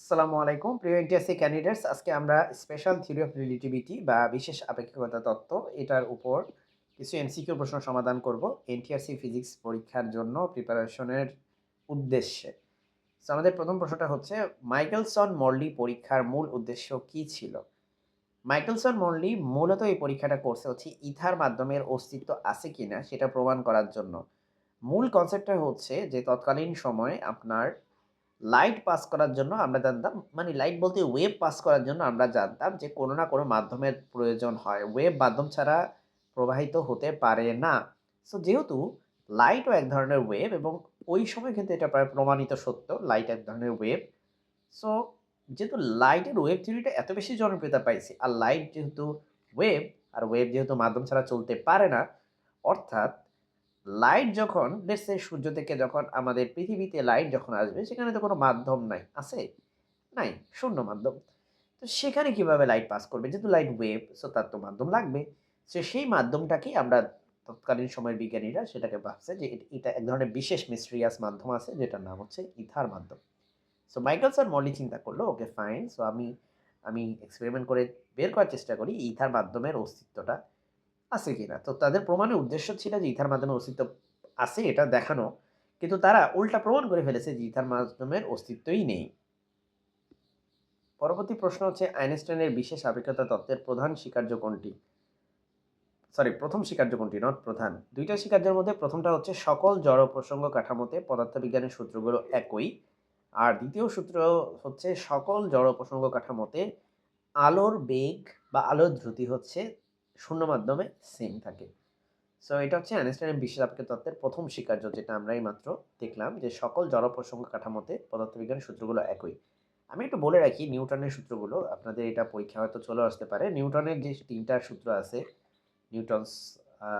আসসালামু আলাইকুম প্রিয় এনটিআরসি ক্যান্ডিডেটস। আজকে আমরা স্পেশাল থিওরি অফ রিলেটিভিটি বা বিশেষ আপেক্ষিকতা তত্ত্ব এটার উপর কিছু এমসিকিউ প্রশ্ন সমাধান করব এনটিআরসি ফিজিক্স পরীক্ষার জন্য প্রিপারেশনের উদ্দেশ্যে। সো আমাদের প্রথম প্রশ্নটা হচ্ছে, মাইকেলসন মর্লি পরীক্ষার মূল উদ্দেশ্য কি ছিল? মাইকেলসন মর্লি মূলত এই পরীক্ষাটা করছে হচ্ছে ইথার মাধ্যমের অস্তিত্ব আছে কিনা সেটা প্রমাণ করার জন্য। মূল কনসেপ্টটা হচ্ছে যে তৎকালীন সময়ে আপনার লাইট পাস করার জন্য আমরা জানতাম, মানে লাইট বলতে ওয়েভ পাস করার জন্য আমরা জানতাম যে কোনো না কোনো মাধ্যমের প্রয়োজন হয়। ওয়েভ মাধ্যম ছাড়া প্রবাহিত হতে পারে না। সো যেহেতু লাইটও এক ধরনের ওয়েভ এবং ওই সময় কিন্তু এটা প্রায় প্রমাণিত সত্য, লাইট এক ধরনের ওয়েভ। সো যেহেতু লাইটের ওয়েভ থিওরিটা এত বেশি জনপ্রিয়তা পাইছে, আর লাইট যেহেতু ওয়েভ, আর ওয়েভ যেহেতু মাধ্যম ছাড়া চলতে পারে না, অর্থাৎ লাইট যখন লেটস সে সূর্য থেকে যখন আমাদের পৃথিবীতে লাইট যখন আসবে সেখানে তো কোনো মাধ্যম নাই। আছে? নাই, শূন্য মাধ্যম। তো সেখানে কিভাবে লাইট পাস করবে? যেহেতু লাইট ওয়েভ, সো তার তো মাধ্যম লাগবে। সো সেই মাধ্যমটাকেই আমরা তৎকালীন সময়ের বিজ্ঞানীরা সেটাকে ভাবছে যে এটা এক ধরনের বিশেষ মিস্টেরিয়াস মাধ্যম আছে যেটার নাম হচ্ছে ইথার মাধ্যম। সো মাইকেলসন মৌলিক চিন্তা করলো, ওকে ফাইন। সো আমি আমি এক্সপেরিমেন্ট করে বের করার চেষ্টা করি ইথার মাধ্যমের অস্তিত্বটা আছে কিনা। তো তাদের প্রমাণের উদ্দেশ্য ছিল যে ইথার মাধ্যমের অস্তিত্ব আছে এটা দেখানো। কিন্তু তারা উল্টা প্রমাণ করে ফেলেছে যে ইথার মাধ্যমের অস্তিত্বই নেই। পরবর্তী প্রশ্ন হচ্ছে, আইনস্টাইনের বিশেষ আপেক্ষিকতা তত্ত্বের প্রধান স্বীকার্য কোনটি? সরি, প্রথম স্বীকার্য কোনটি, নট প্রধান। ২ টা স্বীকার্যের মধ্যে প্রথমটা হচ্ছে সকল জড় প্রসঙ্গ কাঠামোতে পদার্থবিজ্ঞানের সূত্রগুলো একই। আর দ্বিতীয় সূত্র হচ্ছে সকল জড় প্রসঙ্গ কাঠামোতে আলোর বেগ বা আলোর দ্রুতি হচ্ছে শূন্য মাধ্যমে সেম থাকে। সো এটা হচ্ছে আইনস্টাইনের বিশেষ আপেক্ষিক তত্ত্বের প্রথম স্বীকার্য, যেটা আমরা এইমাত্র দেখলাম যে সকল জড় প্রসঙ্গ কাঠামোতে পদার্থবিজ্ঞানের সূত্রগুলো একই। আমি একটু বলে রাখি নিউটনের সূত্রগুলো, আপনাদের এটা পরীক্ষা হয়তো চলে আসতে পারে। নিউটনের যে ৩টা সূত্র আছে, নিউটনস আ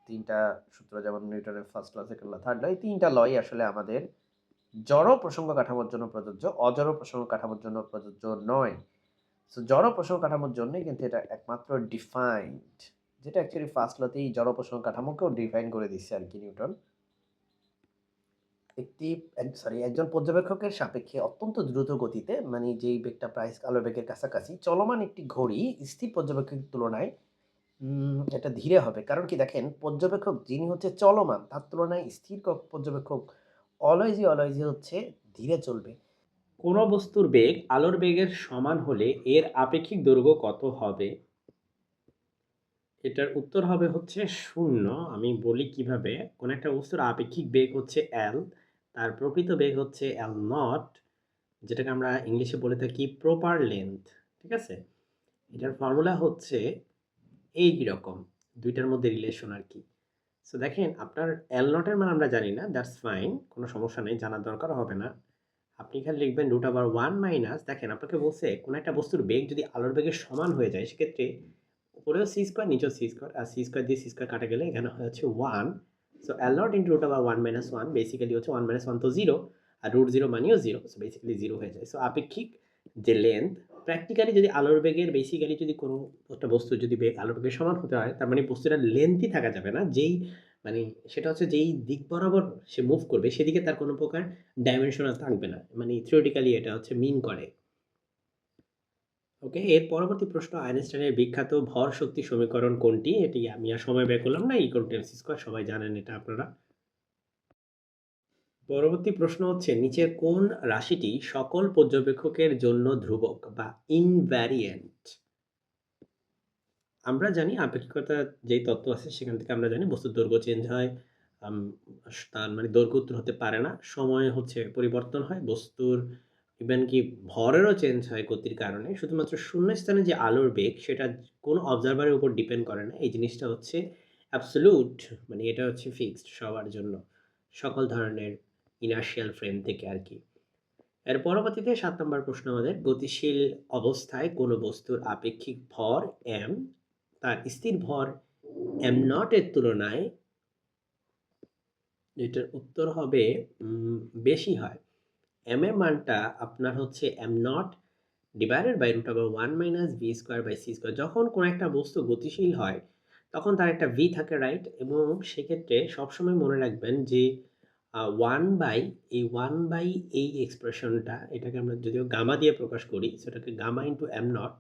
৩টা সূত্র, যেমন নিউটনের first law, second law, third law, এই ৩টা লই আসলে আমাদের জড় প্রসঙ্গ কাঠামোর জন্য প্রযোজ্য, অজড় প্রসঙ্গ কাঠামোর জন্য প্রযোজ্য নয়। সো জড় প্রসঙ্গ কাঠামোর জন্যই কিন্তু এটা একমাত্র ডিফাইন্ড, যেটা অ্যাকচুয়ালি ফার্স্ট লতেই জড় প্রসঙ্গ কাঠামোকেও ডিফাইন করে দিচ্ছে আরকি নিউটন। একজন পর্যবেক্ষকের সাপেক্ষে অত্যন্ত দ্রুত গতিতে, মানে যেই বেগটা প্রায় আলোর বেগের কাছাকাছি চলমান একটি ঘড়ি স্থির পর্যবেক্ষকের তুলনায় এটা ধীরে হবে। কারণ কি দেখেন, পর্যবেক্ষক যিনি হচ্ছে চলমান তার তুলনায় স্থির পর্যবেক্ষক অলওয়েজই হচ্ছে ধীরে চলবে। কোনো বস্তুর বেগ আলোর বেগের সমান হলে এর আপেক্ষিক দৈর্ঘ্য কত হবে? এটার উত্তর হবে হচ্ছে 0। আমি বলি কিভাবে। কোনো একটা বস্তুর আপেক্ষিক বেগ হচ্ছে L, তার প্রকৃত বেগ হচ্ছে L নট, যেটাকে আমরা ইংলিশে বলে থাকি প্রপার লেংথ। ঠিক আছে? এটার ফর্মুলা হচ্ছে এই রকম, ২ টার মধ্যে রিলেশন আরকি। সো দেখেন, আপনার L নট এর মান আমরা জানি না, দ্যাটস ফাইন, কোনো সমস্যা নেই, জানার দরকারও হবে না। আপনি এখানে লিখবেন √1 মাইনাস, দেখেন আপনাকে বলছে কোনো একটা বস্তুর বেগ যদি আলোর বেগের সমান হয়ে যায় সেক্ষেত্রে উপরেও c স্কয়ার নিচেও c স্কয়ার, আর c স্কয়ার দিয়ে c স্কয়ার কাটা গেলে এখানে হচ্ছে 1। So L not into √1 minus 1 basically হচ্ছে 1 মাইনাস 1 তো 0, আর √0 মানেও 0, সো বেসিক্যালি 0 হয়ে যায়। সো আপেক্ষিক যে লেন্থ, প্র্যাকটিক্যালি যদি আলোর বেগের বেসিক্যালি যদি কোনো একটা বস্তু যদি বেগ আলোর বেগের সমান হতে হয়, তার মানে বস্তুটার লেন্থই থাকা যাবে না। যেই মানে সেটা হচ্ছে যেই দিক বরাবর সে মুভ করবে সেদিকে তার কোনো প্রকার ডাইমেনশনাল থাকবে না। মানে থিওরিটিক্যালি এটা হচ্ছে মিন করে। ওকে, এর পরবর্তী প্রশ্ন, আইনস্টাইনের বিখ্যাত ভর শক্তি সমীকরণ কোনটি? এটি আমি আর সময় ব্যয় করলাম না, ইকুয়াল টু এমসি স্কয়ার, সবাই জানেন এটা আপনারা। পরবর্তী প্রশ্ন হচ্ছে, নিচের কোন রাশিটি সকল পর্যবেক্ষকের জন্য ধ্রুবক বা ইনভ্যারিয়েন্ট? আমরা জানি আপেক্ষিকতার যেই তত্ত্ব আছে সেখান থেকে আমরা জানি বস্তুর দৈর্ঘ্য চেঞ্জ হয়। আম তার মানে দৈর্ঘ্য উত্তর হতে পারে না। সময় হচ্ছে পরিবর্তন হয়। বস্তুর ইভেন কি ভরেরও চেঞ্জ হয় গতির কারণে। শুধুমাত্র শূন্যস্থানে যে আলোর বেগ সেটা কোনো অবজারভারের উপর ডিপেন্ড করে না। এই জিনিসটা হচ্ছে অ্যাবসোলিউট, মানে এটা হচ্ছে ফিক্সড সবার জন্য। সকল ধরনের ইনারশিয়াল ফ্রেম থেকে আরকি। এর পরবর্তীতে ৭ নম্বর প্রশ্ন আমাদের, গতিশীল অবস্থায় কোনো বস্তুর আপেক্ষিক ভর m তার স্থির ভর m নট এর তুলনায়, এটার উত্তর হবে বেশি হয়। m এর মানটা আপনার হচ্ছে m not divided by √1 minus v square by c square. যখন কোনো একটা বস্তু গতিশীল হয় তখন তার একটা v থাকে, রাইট? এবং সেক্ষেত্রে সবসময় মনে রাখবেন যে 1 বাই এই 1 বাই এই এক্সপ্রেশনটা এটাকে আমরা যদিও গামা দিয়ে প্রকাশ করি, সেটাকে গামা ইনটু এম নট।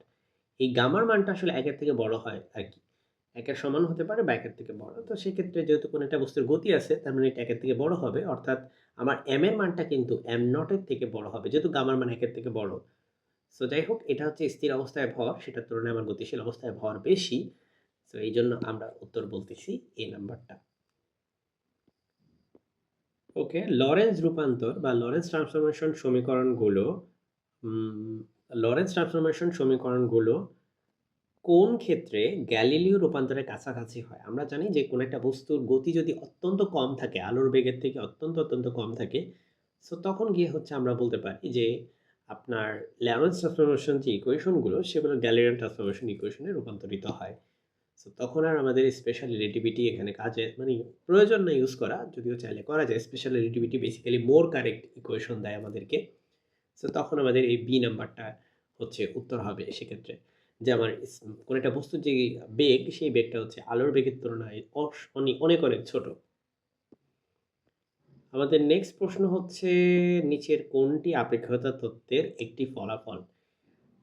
এই গামার মানটা আসলে 1 এর থেকে বড় হয় আরকি। 1 এর সমান হতে পারে বা 1 এর থেকে বড়। তো সেক্ষেত্রে যেহেতু কোনো একটা বস্তুর গতি আছে, তার মানে এটা 1 এর থেকে বড় হবে। অর্থাৎ আমার এম এর মানটা কিন্তু এম নট এর থেকে বড় হবে। যেহেতু গামার মান 1 এর থেকে বড়। সো যাই হোক, এটা হচ্ছে স্থির অবস্থায় ভর, সেটার তুলনায় আমার গতিশীল অবস্থায় ভর বেশি। সো এইজন্য আমরা উত্তর বলতেছি এই নাম্বারটা। ওকে, লরেন্জ রূপান্তর বা লরেন্জ ট্রান্সফরমেশন সমীকরণগুলো উম লরেন্জ ট্রান্সফরমেশন সমীকরণগুলো কোন ক্ষেত্রে গ্যালিলিও রূপান্তরের কাছাকাছি হয়? আমরা জানি যে কোনো একটা বস্তুর গতি যদি অত্যন্ত কম থাকে, আলোর বেগের থেকে অত্যন্ত কম থাকে, সো তখন গিয়ে হচ্ছে আমরা বলতে পারি যে আপনার লরেন্জ ট্রান্সফরমেশন যে ইকুয়েশনগুলো সেগুলো গ্যালিলিয়ান ট্রান্সফরমেশন ইকুয়েশনে রূপান্তরিত হয়। সো তখন আর আমাদের স্পেশাল রিলেটিভিটি এখানে কাজে মানে প্রয়োজন না ইউজ করা, যদিও চাইলে করা যায়। স্পেশাল রিলেটিভিটি বেসিক্যালি মোর কারেক্ট ইকুয়েশন দেয় আমাদেরকে। সো তখন আমাদের এই বি নাম্বারটা হচ্ছে উত্তর হবে সেক্ষেত্রে। যে আমার কোনো একটা বস্তুর যে বেগ, সেই বেগটা হচ্ছে আলোর বেগের তুলনায় অনেক ছোট। আমাদের নেক্সট প্রশ্ন হচ্ছে, নিচের কোনটি আপেক্ষিকতা তত্ত্বের একটি ফলাফল?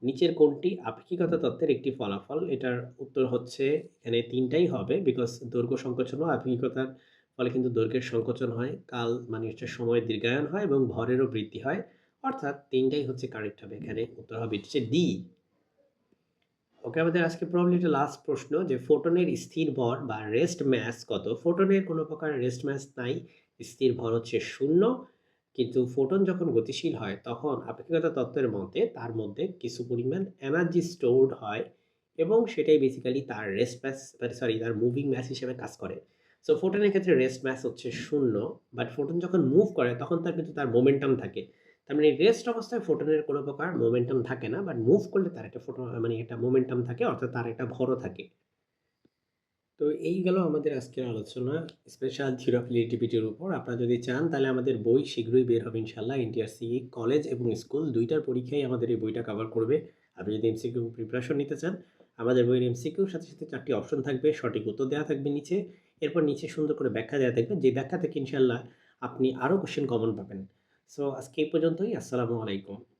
নিচের কোনটি আপেক্ষিকতা তত্ত্বের একটি ফলাফল? এটার উত্তর হচ্ছে এখানে ৩ টাই হবে, বিকজ দৈর্ঘ্য সংকোচনও আপেক্ষিকতার ফলে কিন্তু দৈর্ঘ্যের সংকোচন হয়, কাল মানে হচ্ছে সময়ের দীর্ঘায়ন হয় এবং ভরেরও বৃদ্ধি হয়। অর্থাৎ ৩ টাই হচ্ছে কারেক্ট হবে এখানে। উত্তর হবে হচ্ছে ডি। ওকে, আমাদের আজকে প্রবাবলি লাস্ট প্রশ্ন যে ফোটনের স্থির ভর বা রেস্ট ম্যাস কত? ফোটনের কোনো প্রকার রেস্ট ম্যাস নাই, স্থির ভর হচ্ছে 0। কিন্তু ফোটন যখন গতিশীল হয় তখন আপেক্ষিকতা তত্ত্বের মতে তার মধ্যে কিছু পরিমাণ এনার্জি স্টোরড হয় এবং সেটাই বেসিক্যালি তার রেস্ট ম্যাস তার মুভিং ম্যাস হিসেবে কাজ করে। সো ফোটনের ক্ষেত্রে রেস্ট ম্যাস হচ্ছে 0, বাট ফোটন যখন মুভ করে তখন তার মোমেন্টাম থাকে। তার মানে রেস্ট অবস্থায় ফোটনের কোনো প্রকার মোমেন্টাম থাকে না, বাট মুভ করলে তার একটা মানে একটা মোমেন্টাম থাকে, অর্থাৎ তার একটা ভরও থাকে। তো এই গেল আমাদের আজকের আলোচনা স্পেশাল থিওরি অফ রিলেটিভিটির উপর। আপনারা যদি চান তাহলে আমাদের বই শীঘ্রই বের হবে ইনশাআল্লাহ। এনটিআরসি কলেজ এবং স্কুল ২ টার পরীক্ষায় আমাদের এই বইটা কভার করবে। আপনি যদি এমসিকিউ প্রিপারেশন নিতে চান, আমাদের বইয়ের এমসিকিউর সাথে ৪টি অপশন থাকবে, সঠিক উত্তর দেওয়া থাকবে নিচে। এরপর নিচে সুন্দর করে ব্যাখ্যা দেওয়া থাকবে, যে ব্যাখ্যা থেকে ইনশাআল্লাহ আপনি আরও কোয়েশ্চেন কমন পাবেন। সো আজকে এই পর্যন্তই। আসসালামু আলাইকুম।